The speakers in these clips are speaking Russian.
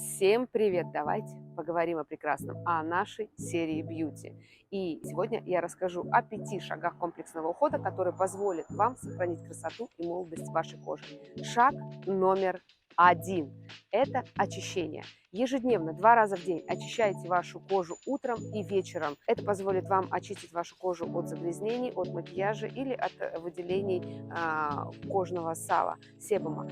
Всем привет! Давайте поговорим о прекрасном, о нашей серии бьюти. И сегодня я расскажу о 5 шагах комплексного ухода, которые позволят вам сохранить красоту и молодость вашей кожи. Шаг номер 1– это очищение. Ежедневно, 2 раза в день очищайте вашу кожу утром и вечером. Это позволит вам очистить вашу кожу от загрязнений, от макияжа или от выделений кожного сала, себума.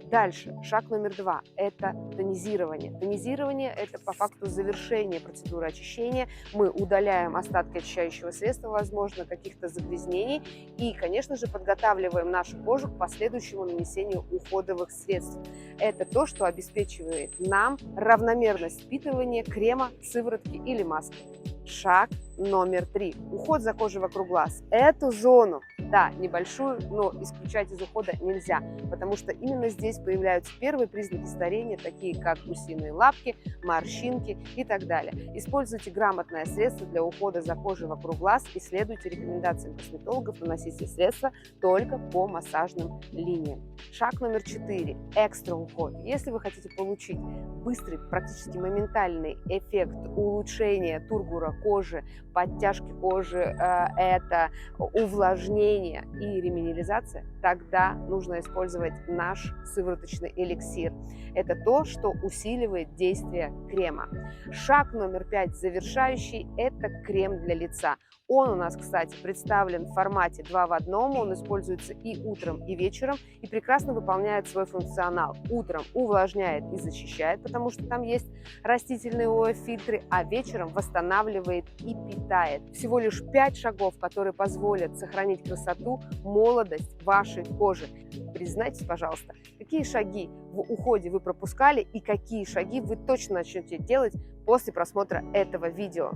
Дальше, шаг номер 2– это тонизирование. Тонизирование – это по факту завершение процедуры очищения. Мы удаляем остатки очищающего средства, возможно, каких-то загрязнений. И, конечно же, подготавливаем нашу кожу к последующему нанесению уходовых средств. Это то, что обеспечивает нам равномерность впитывания крема, сыворотки или маски. Шаг номер 3. Уход за кожей вокруг глаз. Эту зону, да, небольшую, но исключать из ухода нельзя, потому что именно здесь появляются первые признаки старения, такие как гусиные лапки, морщинки и так далее. Используйте грамотное средство для ухода за кожей вокруг глаз и следуйте рекомендациям косметологов, наносите средства только по массажным линиям. Шаг номер 4. Экстра уход. Если вы хотите получить быстрый, практически моментальный эффект улучшения тургора кожи, подтяжки кожи, это увлажнение и реминерализация, тогда нужно использовать наш сывороточный эликсир. Это то, что усиливает действие крема. Шаг номер 5, завершающий, это крем для лица. Он у нас, кстати, представлен в формате 2 в 1, он используется и утром, и вечером, и прекрасно выполняет свой функционал. Утром увлажняет и защищает, потому что там есть растительные ОФ-фильтры, а вечером восстанавливает и питает. Всего лишь 5 шагов, которые позволят сохранить красоту, молодость вашей кожи. Признайтесь, пожалуйста, какие шаги в уходе вы пропускали и какие шаги вы точно начнете делать после просмотра этого видео.